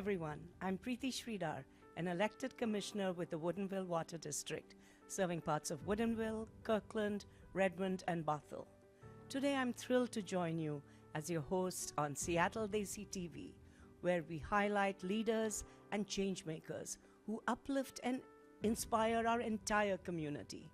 everyone. I'm Preeti Sridhar, an elected commissioner with the Woodinville Water District, serving parts of Woodinville, Kirkland, Redmond, and Bothell. Today I'm thrilled to join you as your host on Seattle Desi TV, where we highlight leaders and changemakers who uplift and inspire our entire community.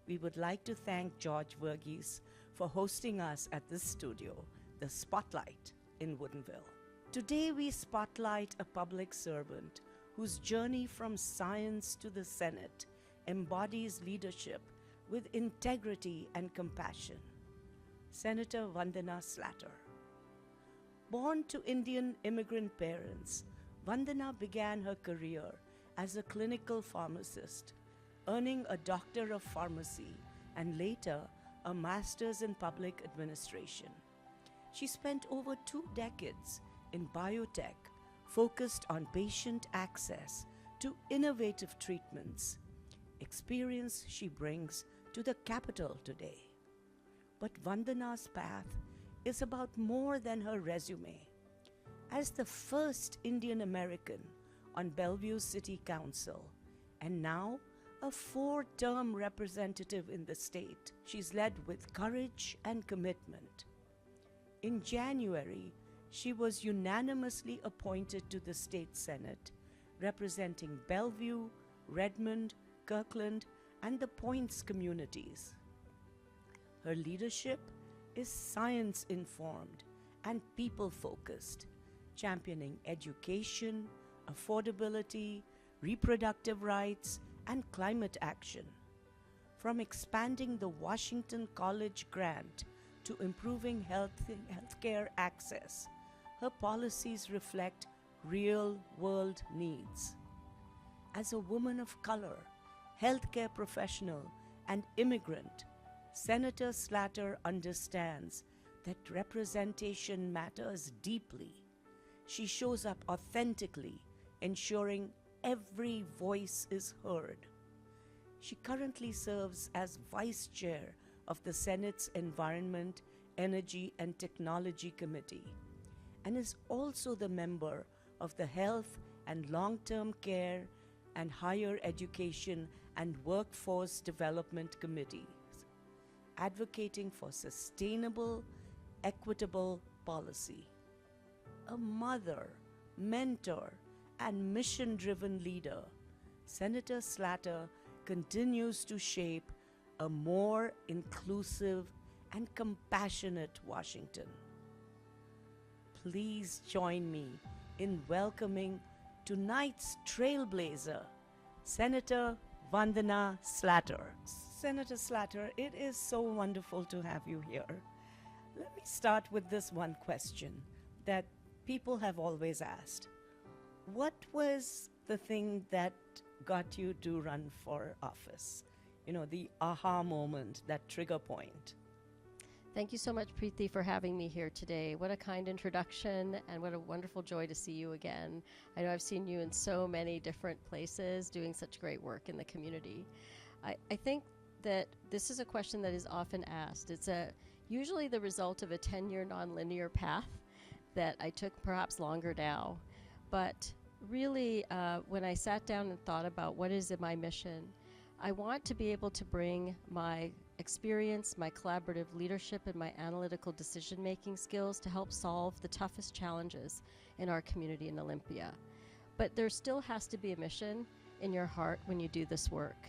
We would like to thank George Verghese for hosting us at this studio, The Spotlight in Woodinville. Today we spotlight a public servant whose journey from science to the Senate embodies leadership with integrity and compassion. Senator Vandana Slatter. Born to Indian immigrant parents, Vandana began her career as a clinical pharmacist, earning a Doctor of Pharmacy and later a Master's in Public Administration. She spent over 2 decades in biotech, focused on patient access to innovative treatments, experience she brings to the Capitol today. But Vandana's path is about more than her resume. As the first Indian American on Bellevue City Council, and now a 4-term representative in the state, she's led with courage and commitment. In January, she was unanimously appointed to the state Senate, representing Bellevue, Redmond, Kirkland, and the Points communities. Her leadership is science-informed and people-focused, championing education, affordability, reproductive rights, and climate action. From expanding the Washington College grant to improving healthcare access, her policies reflect real-world needs. As a woman of color, healthcare professional, and immigrant, Senator Slatter understands that representation matters deeply. She shows up authentically, ensuring every voice is heard. She currently serves as Vice Chair of the Senate's Environment, Energy, and Technology Committee, and is also the member of the Health and Long-Term Care and Higher Education and Workforce Development Committees, advocating for sustainable, equitable policy. A mother, mentor, and mission-driven leader, Senator Slatter continues to shape a more inclusive and compassionate Washington. Please join me in welcoming tonight's Trailblazer, Senator Vandana Slatter. Senator Slatter, it is so wonderful to have you here. Let me start with this one question that people have always asked. What was the thing that got you to run for office? You know, the aha moment, that trigger point. Thank you so much, Preeti, for having me here today. What a kind introduction, and what a wonderful joy to see you again. I know I've seen you in so many different places doing such great work in the community. I think that this is a question that is often asked. It's usually the result of a 10-year nonlinear path that I took perhaps longer now. But really, when I sat down and thought about what is my mission, I want to be able to bring my experience, my collaborative leadership, and my analytical decision-making skills to help solve the toughest challenges in our community in Olympia. But there still has to be a mission in your heart when you do this work.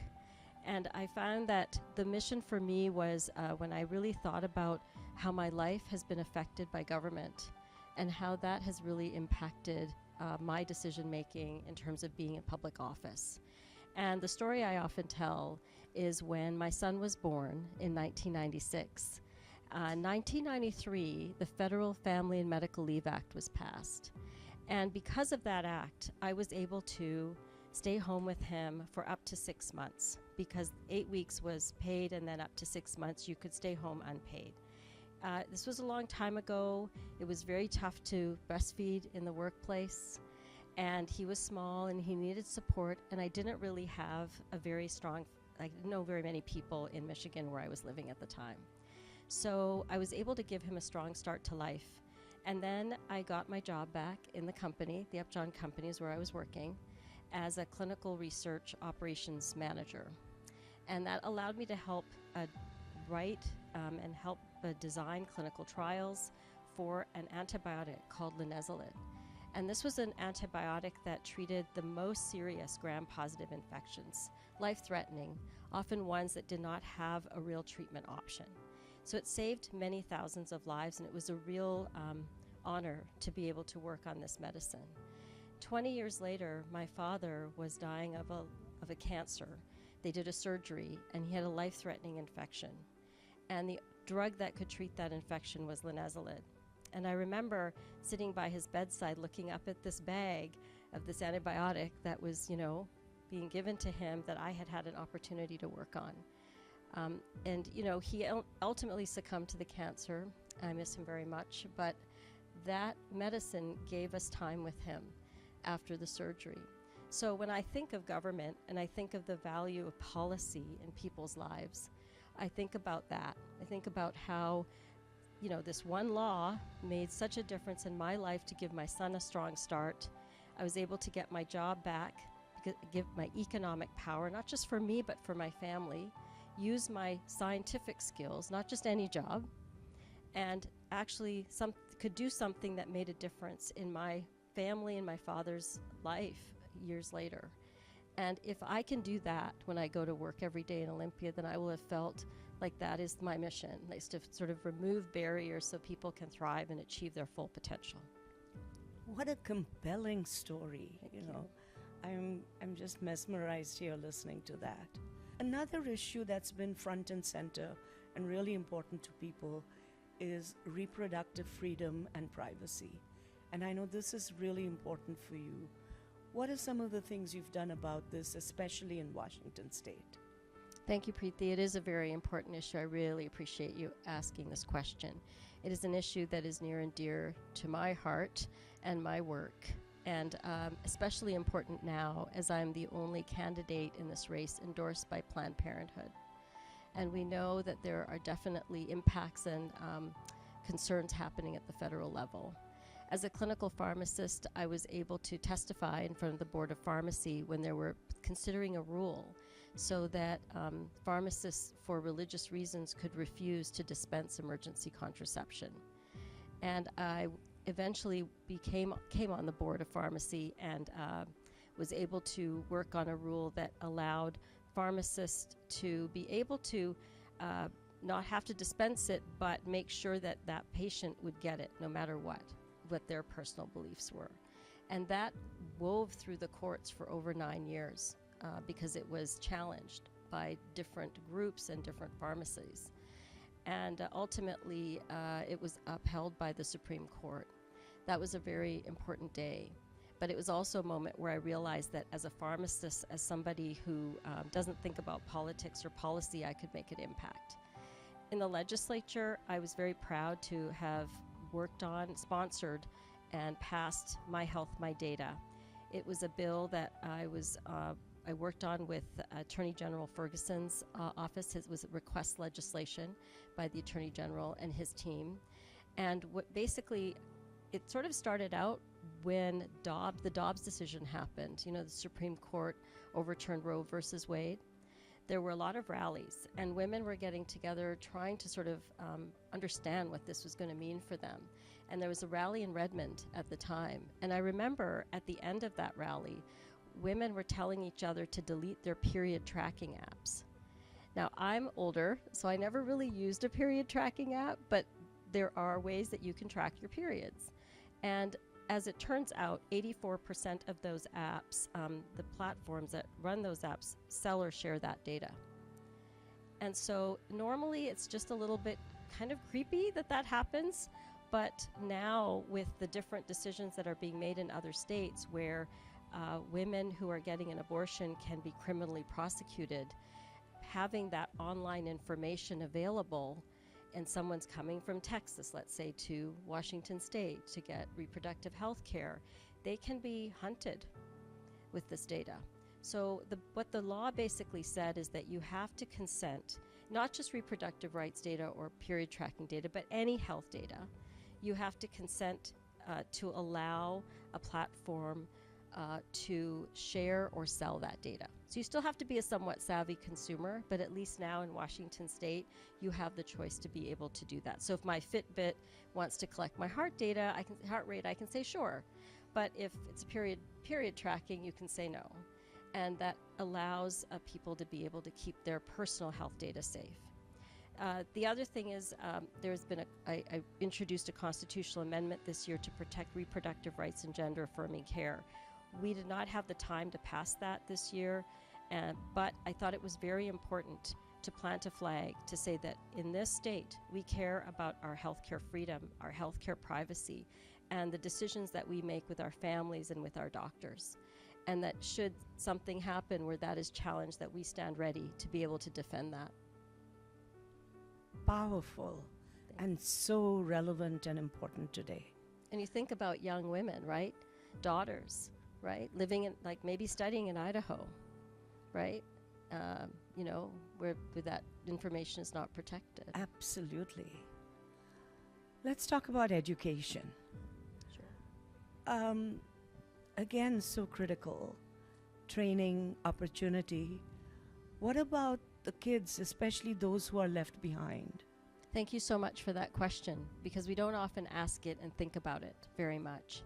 And I found that the mission for me was when I really thought about how my life has been affected by government and how that has really impacted my decision-making in terms of being in public office. And the story I often tell is when my son was born in 1996. 1993, the Federal Family and Medical Leave Act was passed. And because of that act, I was able to stay home with him for up to 6 months, because 8 weeks was paid, and then up to 6 months you could stay home unpaid. This was a long time ago. It was very tough to breastfeed in the workplace, and he was small and he needed support, and I didn't really have a very strong, I didn't know very many people in Michigan where I was living at the time. So I was able to give him a strong start to life, And then I got my job back in the company, the Upjohn companies where I was working, as a clinical research operations manager. And that allowed me to help write and help design clinical trials for an antibiotic called linezolid. And this was an antibiotic that treated the most serious gram-positive infections, life-threatening, often ones that did not have a real treatment option. So it saved many thousands of lives, and it was a real honor to be able to work on this medicine. 20 years later, my father was dying of a cancer. They did a surgery, and he had a life-threatening infection. And the drug that could treat that infection was linezolid. And I remember sitting by his bedside looking up at this bag of this antibiotic that was, being given to him that I had had an opportunity to work on. He ultimately succumbed to the cancer. I miss him very much, but that medicine gave us time with him after the surgery. So when I think of government and I think of the value of policy in people's lives, I think about that. I think about how, this one law made such a difference in my life to give my son a strong start. I was able to get my job back, give my economic power, not just for me, but for my family, use my scientific skills, not just any job, and actually could do something that made a difference in my family and my father's life years later. And if I can do that when I go to work every day in Olympia, then I will have felt like that is my mission, is to sort of remove barriers so people can thrive and achieve their full potential. What a compelling story. I'm just mesmerized here listening to that. Another issue that's been front and center and really important to people is reproductive freedom and privacy. And I know this is really important for you. What are some of the things you've done about this, especially in Washington State? Thank you, Preeti. It is a very important issue. I really appreciate you asking this question. It is an issue that is near and dear to my heart and my work, and especially important now as I'm the only candidate in this race endorsed by Planned Parenthood. And we know that there are definitely impacts and concerns happening at the federal level. As a clinical pharmacist, I was able to testify in front of the Board of Pharmacy when they were considering a rule so that pharmacists for religious reasons could refuse to dispense emergency contraception. And I eventually came on the Board of Pharmacy and was able to work on a rule that allowed pharmacists to be able to not have to dispense it, but make sure that that patient would get it no matter what their personal beliefs were. And that wove through the courts for over 9 years because it was challenged by different groups and different pharmacies. And ultimately, it was upheld by the Supreme Court. That was a very important day. But it was also a moment where I realized that as a pharmacist, as somebody who doesn't think about politics or policy, I could make an impact. In the legislature, I was very proud to have worked on, sponsored, and passed My Health, My Data. It was a bill that I worked on with Attorney General Ferguson's office. It was request legislation by the Attorney General and his team. And basically, it sort of started out when the Dobbs decision happened. The Supreme Court overturned Roe versus Wade. There were a lot of rallies, and women were getting together trying to sort of understand what this was going to mean for them. And there was a rally in Redmond at the time. And I remember at the end of that rally, women were telling each other to delete their period tracking apps. Now, I'm older, so I never really used a period tracking app, but there are ways that you can track your periods. And as it turns out, 84% of those apps, the platforms that run those apps, sell or share that data. And so normally it's just a little bit kind of creepy that happens, but now with the different decisions that are being made in other states where women who are getting an abortion can be criminally prosecuted, having that online information available, and someone's coming from Texas, let's say, to Washington State to get reproductive health care, they can be hunted with this data. So what the law basically said is that you have to consent, not just reproductive rights data or period tracking data, but any health data. you have to consent to allow a platform to share or sell that data. So you still have to be a somewhat savvy consumer, but at least now in Washington State, you have the choice to be able to do that. So if my Fitbit wants to collect my heart data, heart rate, I can say sure. But if it's a period tracking, you can say no. And that allows people to be able to keep their personal health data safe. The other thing is there's been I introduced a constitutional amendment this year to protect reproductive rights and gender affirming care. We did not have the time to pass that this year, but I thought it was very important to plant a flag to say that in this state, we care about our healthcare freedom, our healthcare privacy, and the decisions that we make with our families and with our doctors. And that should something happen where that is challenged, that we stand ready to be able to defend that. Powerful and so relevant and important today. And you think about young women, right? Daughters, right? Living in, like maybe studying in Idaho, right? Where that information is not protected. Absolutely. Let's talk about education. Sure. Again, so critical. Training, opportunity. What about the kids, especially those who are left behind? Thank you so much for that question, because we don't often ask it and think about it very much.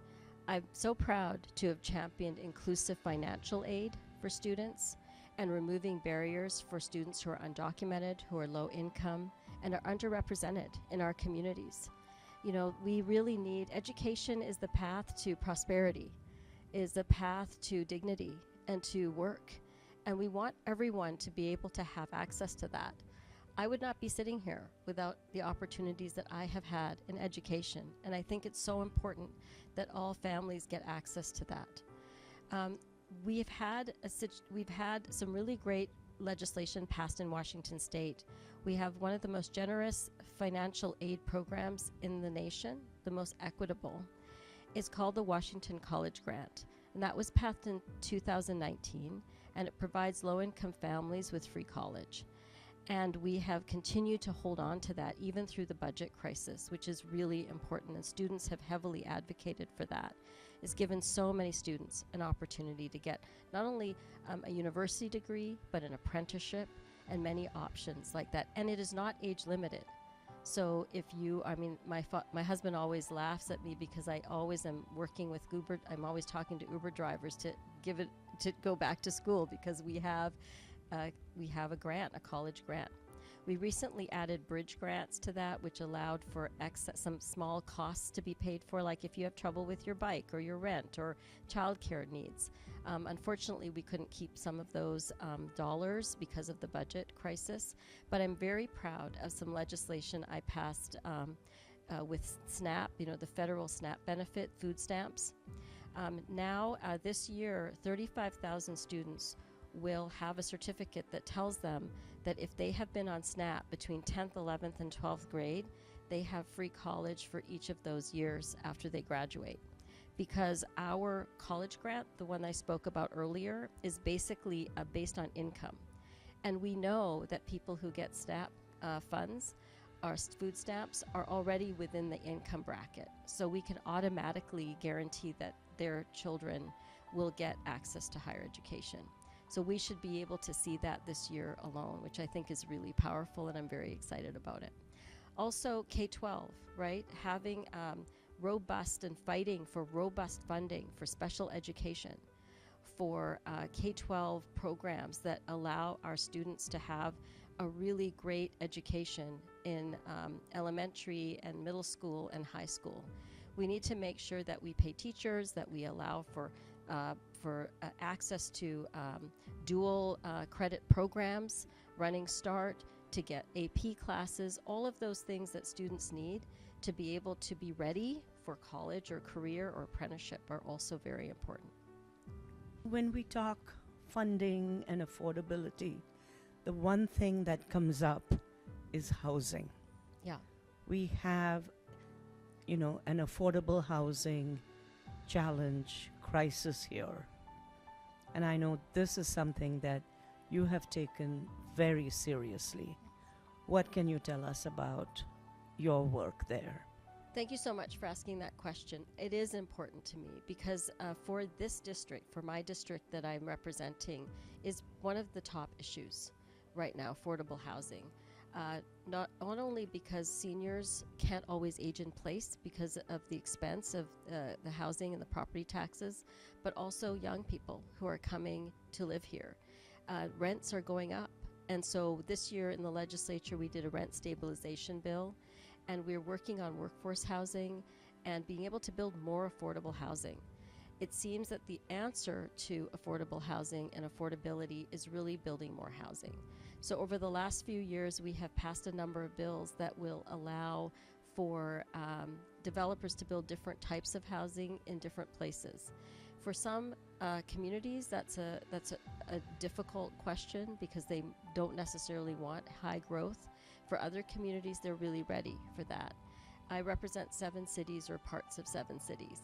I'm so proud to have championed inclusive financial aid for students and removing barriers for students who are undocumented, who are low income, and are underrepresented in our communities. We really need education is the path to prosperity, is the path to dignity and to work. And we want everyone to be able to have access to that. I would not be sitting here without the opportunities that I have had in education. And I think it's so important that all families get access to that. We've had some really great legislation passed in Washington State. We have one of the most generous financial aid programs in the nation, the most equitable. It's called the Washington College Grant, and that was passed in 2019, and it provides low-income families with free college. And we have continued to hold on to that even through the budget crisis, which is really important, and students have heavily advocated for that. It's given so many students an opportunity to get not only a university degree, but an apprenticeship and many options like that. And it is not age limited. So if my husband always laughs at me because I always am working with Uber. I'm always talking to Uber drivers to go back to school because we have a grant, a college grant. We recently added bridge grants to that, which allowed for some small costs to be paid for, like if you have trouble with your bike or your rent or childcare needs. Unfortunately, we couldn't keep some of those dollars because of the budget crisis, but I'm very proud of some legislation I passed with SNAP, the federal SNAP benefit, food stamps. Now, this year, 35,000 students will have a certificate that tells them that if they have been on SNAP between 10th, 11th, and 12th grade, they have free college for each of those years after they graduate. Because our college grant, the one I spoke about earlier, is basically based on income. And we know that people who get SNAP funds, our food stamps, are already within the income bracket. So we can automatically guarantee that their children will get access to higher education. So we should be able to see that this year alone, which I think is really powerful, and I'm very excited about it. Also, K-12, right? Having robust and fighting for robust funding for special education, for K-12 programs that allow our students to have a really great education in elementary and middle school and high school. We need to make sure that we pay teachers, that we allow for access to dual credit programs, running START, to get AP classes, all of those things that students need to be able to be ready for college or career or apprenticeship are also very important. When we talk funding and affordability, the one thing that comes up is housing. Yeah. We have, an affordable housing challenge crisis here. And I know this is something that you have taken very seriously. What can you tell us about your work there? Thank you so much for asking that question. It is important to me because for this district, for my district that I'm representing, is one of the top issues right now, affordable housing. Not only because seniors can't always age in place because of the expense of the housing and the property taxes, but also young people who are coming to live here. Rents are going up. And so this year in the legislature, we did a rent stabilization bill, and we're working on workforce housing and being able to build more affordable housing. It seems that the answer to affordable housing and affordability is really building more housing. So over the last few years, we have passed a number of bills that will allow for developers to build different types of housing in different places. For some communities, that's a difficult question because they don't necessarily want high growth. For other communities, they're really ready for that. I represent 7 cities or parts of 7 cities.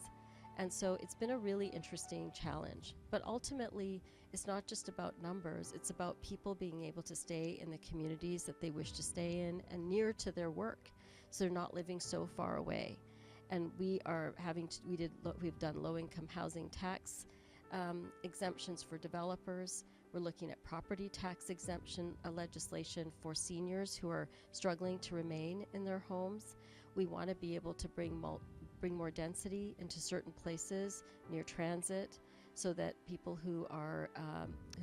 And so it's been a really interesting challenge. But ultimately, it's not just about numbers, it's about people being able to stay in the communities that they wish to stay in and near to their work, so they're not living so far away. And we are we've done low-income housing tax exemptions for developers. We're looking at property tax exemption legislation for seniors who are struggling to remain in their homes. We want to be able to bring more density into certain places near transit, so that people who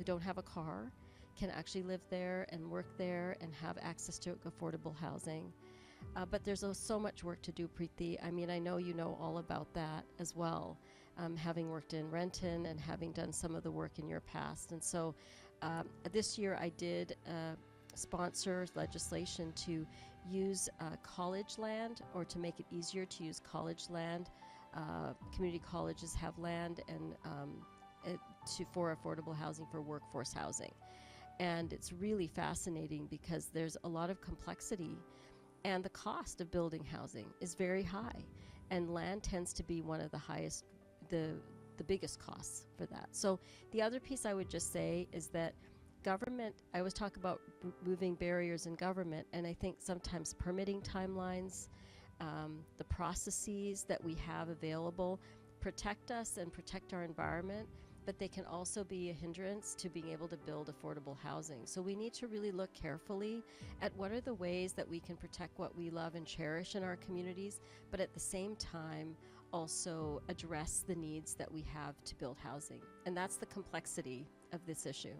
don't have a car can actually live there and work there and have access to affordable housing. But there's so much work to do, Preeti. I mean, I know you know all about that as well, having worked in Renton and having done some of the work in your past. And so this year I did sponsor legislation to use college land, or to make it easier to use college land. Community colleges have land and for affordable housing, for workforce housing. And it's really fascinating because there's a lot of complexity, and the cost of building housing is very high, and land tends to be one of the highest, the biggest costs for that. So the other piece I would just say is that government, I always talk about moving barriers in government, and I think sometimes permitting timelines, the processes that we have available protect us and protect our environment, but they can also be a hindrance to being able to build affordable housing. So we need to really look carefully at what are the ways that we can protect what we love and cherish in our communities, but at the same time also address the needs that we have to build housing. And that's the complexity of this issue.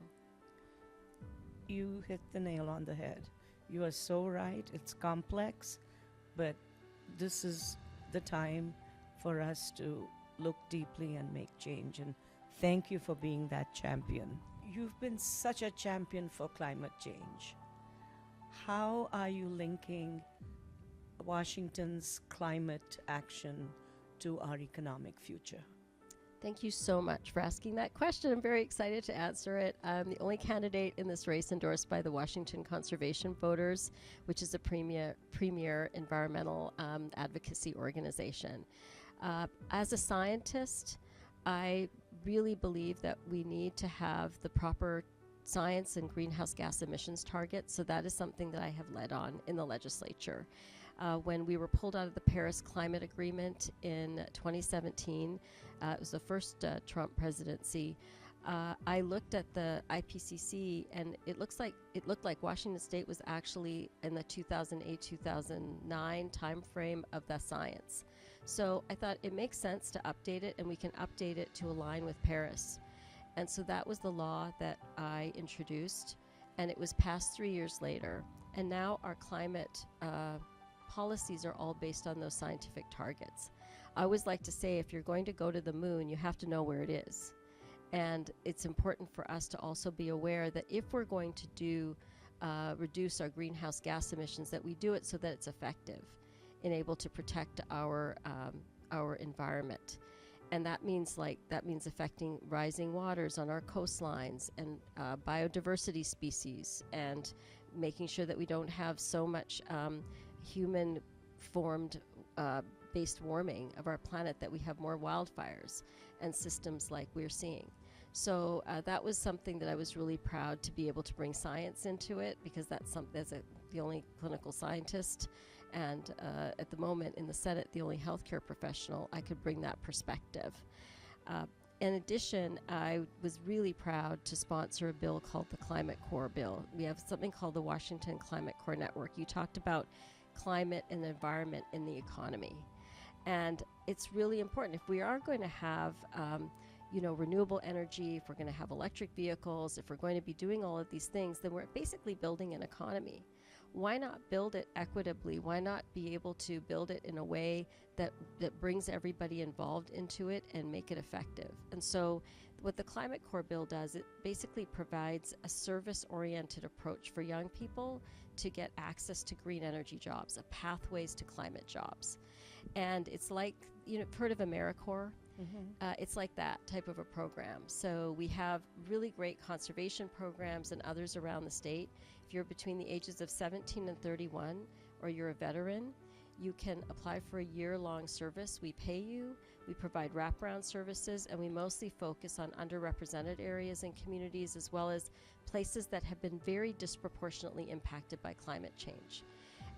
You hit the nail on the head. You are so right. It's complex, but this is the time for us to look deeply and make change. And thank you for being that champion. You've been such a champion for climate change. How are you linking Washington's climate action to our economic future? Thank you so much for asking that question. I'm very excited to answer it. I'm the only candidate in this race endorsed by the Washington Conservation Voters, which is a premier environmental advocacy organization. As a scientist, I really believe that we need to have the proper science and greenhouse gas emissions targets, so that is something that I have led on in the legislature. When we were pulled out of the Paris Climate Agreement in 2017, it was the first Trump presidency, I looked at the IPCC, and it looked like Washington State was actually in the 2008-2009 timeframe of the science. So I thought it makes sense to update it, and we can update it to align with Paris. And so that was the law that I introduced, and it was passed 3 years later. And now our climate policies are all based on those scientific targets. I always like to say, if you're going to go to the moon, you have to know where it is. And it's important for us to also be aware that if we're going to reduce our greenhouse gas emissions, that we do it so that it's effective and able to protect our environment. And that means affecting rising waters on our coastlines and biodiversity species, and making sure that we don't have so much human-formed based warming of our planet, that we have more wildfires and systems like we're seeing. So that was something that I was really proud to be able to bring science into it, because that's the only clinical scientist and at the moment in the Senate, the only healthcare professional, I could bring that perspective. In addition, I was really proud to sponsor a bill called the Climate Core Bill. We have something called the Washington Climate Core Network. You talked about climate and environment in the economy. And it's really important. If we are going to have renewable energy, if we're going to have electric vehicles, if we're going to be doing all of these things, then we're basically building an economy. Why not build it equitably? Why not be able to build it in a way that brings everybody involved into it and make it effective? And so what the Climate Core Bill does, it basically provides a service-oriented approach for young people to get access to green energy jobs, a pathways to climate jobs. And it's like, you've heard of AmeriCorps? It's like that type of a program. So we have really great conservation programs and others around the state. If you're between the ages of 17 and 31, or you're a veteran, you can apply for a year-long service. We pay you, we provide wraparound services, and we mostly focus on underrepresented areas and communities, as well as places that have been very disproportionately impacted by climate change.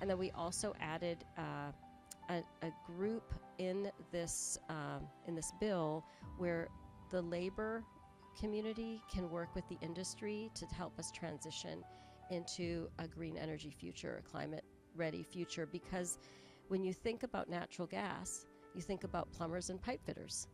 And then we also added a group in this bill where the labor community can work with the industry to help us transition into a green energy future, a climate ready future. Because when you think about natural gas, you think about plumbers and pipe fitters.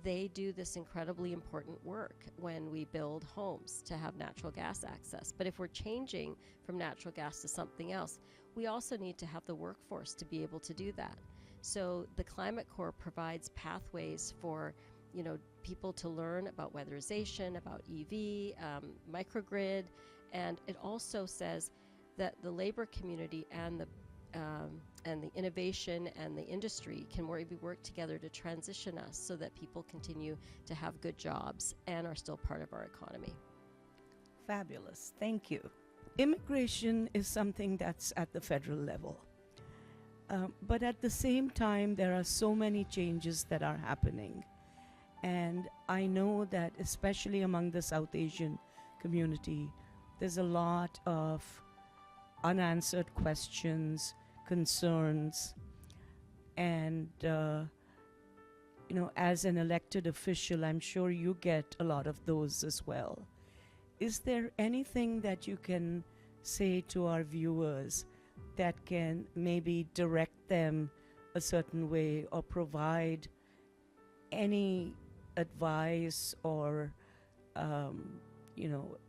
They do this incredibly important work when we build homes to have natural gas access. But if we're changing from natural gas to something else, we also need to have the workforce to be able to do that. So the Climate Corps provides pathways for people to learn about weatherization, about EV, microgrid, and it also says that the labor community and the innovation and the industry can work together to transition us so that people continue to have good jobs and are still part of our economy. Fabulous. Thank you. Immigration is something that's at the federal level. But at the same time, there are so many changes that are happening. And I know that especially among the South Asian community, there's a lot of unanswered questions, concerns, and as an elected official, I'm sure you get a lot of those as well. Is there anything that you can say to our viewers that can maybe direct them a certain way or provide any advice or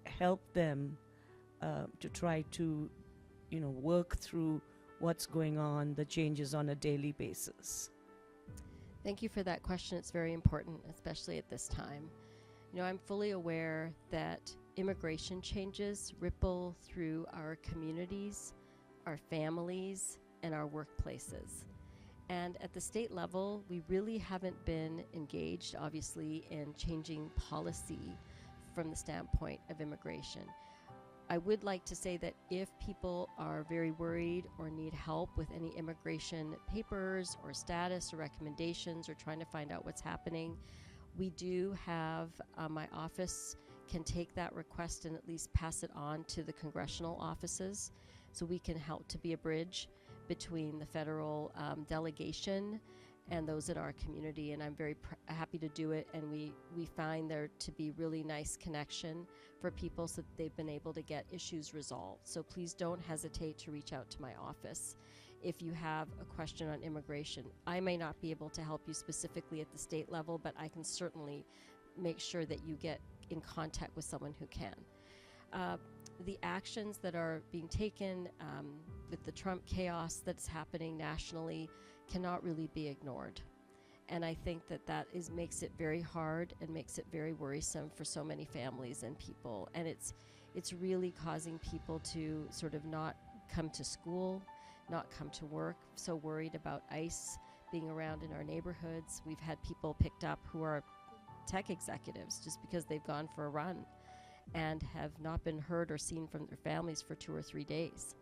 help them to try to work through what's going on, the changes on a daily basis? Thank you for that question. It's very important, especially at this time. I'm fully aware that immigration changes ripple through our communities, our families, and our workplaces. And at the state level, we really haven't been engaged, obviously, in changing policy from the standpoint of immigration. I would like to say that if people are very worried or need help with any immigration papers or status or recommendations or trying to find out what's happening, we do have my office can take that request and at least pass it on to the congressional offices, so we can help to be a bridge between the federal delegation and those in our community. And I'm very happy to do it, and we find there to be really nice connection for people so that they've been able to get issues resolved. So please don't hesitate to reach out to my office if you have a question on immigration. I may not be able to help you specifically at the state level, but I can certainly make sure that you get in contact with someone who can. The actions that are being taken with the Trump chaos that's happening nationally cannot really be ignored. And I think that makes it very hard and makes it very worrisome for so many families and people. And it's really causing people to sort of not come to school, not come to work, so worried about ICE being around in our neighborhoods. We've had people picked up who are tech executives just because they've gone for a run and have not been heard or seen from their families for 2 or 3 days.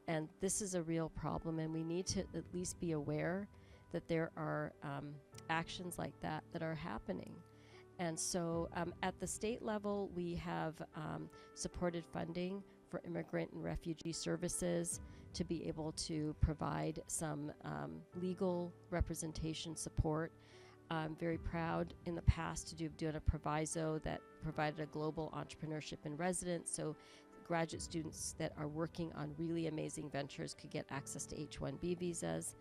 And this is a real problem, and we need to at least be aware that there are actions like that are happening. And so at the state level, we have supported funding for immigrant and refugee services to be able to provide some legal representation support. I'm very proud in the past to have done a proviso that provided a global entrepreneurship in residence, so graduate students that are working on really amazing ventures could get access to H-1B visas.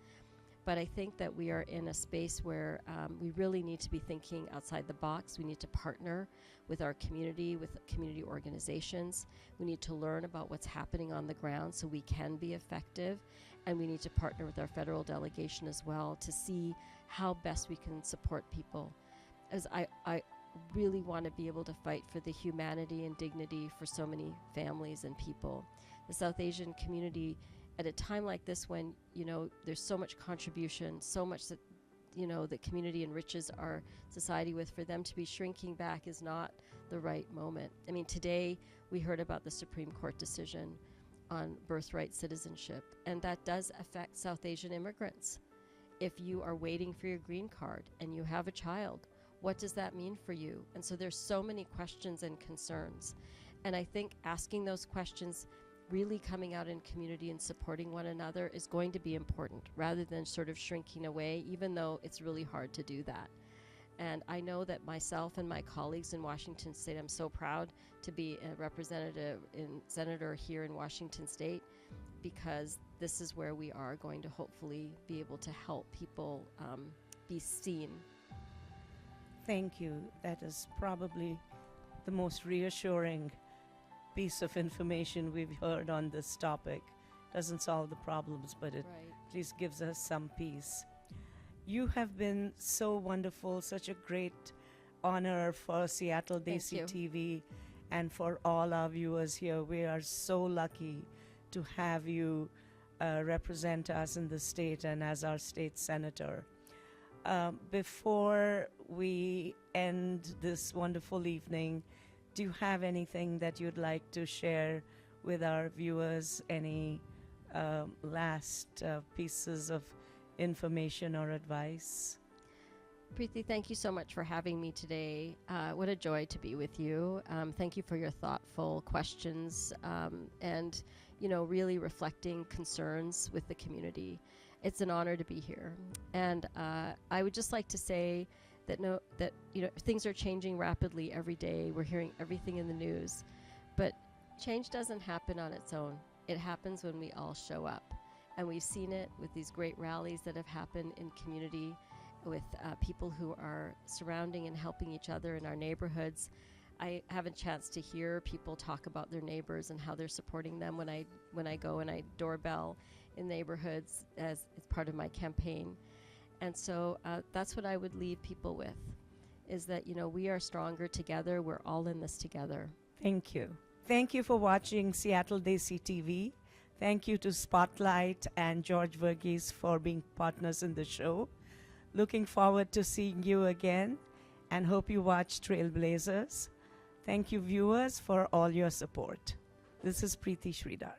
But I think that we are in a space where we really need to be thinking outside the box. We need to partner with our community, with community organizations. We need to learn about what's happening on the ground so we can be effective. And we need to partner with our federal delegation as well to see how best we can support people. As I really want to be able to fight for the humanity and dignity for so many families and people. The South Asian community, at a time like this when, there's so much contribution, so much that, the community enriches our society with, for them to be shrinking back is not the right moment. I mean, today we heard about the Supreme Court decision on birthright citizenship, and that does affect South Asian immigrants. If you are waiting for your green card and you have a child, what does that mean for you? And so there's so many questions and concerns. And I think asking those questions, really coming out in community and supporting one another is going to be important, rather than sort of shrinking away, even though it's really hard to do that. And I know that myself and my colleagues in Washington State, I'm so proud to be a representative and senator here in Washington State, because this is where we are going to hopefully be able to help people be seen. Thank you. That is probably the most reassuring piece of information we've heard on this topic. Doesn't solve the problems, but it at least gives us some peace. You have been so wonderful, such a great honor for Seattle Desi TV and for all our viewers here. We are so lucky to have you represent us in the state and as our state senator. Before we end this wonderful evening, do you have anything that you'd like to share with our viewers? Any last pieces of information or advice? Preeti, thank you so much for having me today. What a joy to be with you. Thank you for your thoughtful questions and, really reflecting concerns with the community. It's an honor to be here. And I would just like to say that things are changing rapidly every day. We're hearing everything in the news, but change doesn't happen on its own. It happens when we all show up. And we've seen it with these great rallies that have happened in community, with people who are surrounding and helping each other in our neighborhoods. I have a chance to hear people talk about their neighbors and how they're supporting them when I go and I doorbell in neighborhoods as part of my campaign. And so that's what I would leave people with, is that, we are stronger together. We're all in this together. Thank you. Thank you for watching Seattle Desi TV. Thank you to Spotlight and George Verghese for being partners in the show. Looking forward to seeing you again and hope you watch Trailblazers. Thank you, viewers, for all your support. This is Preeti Sridhar.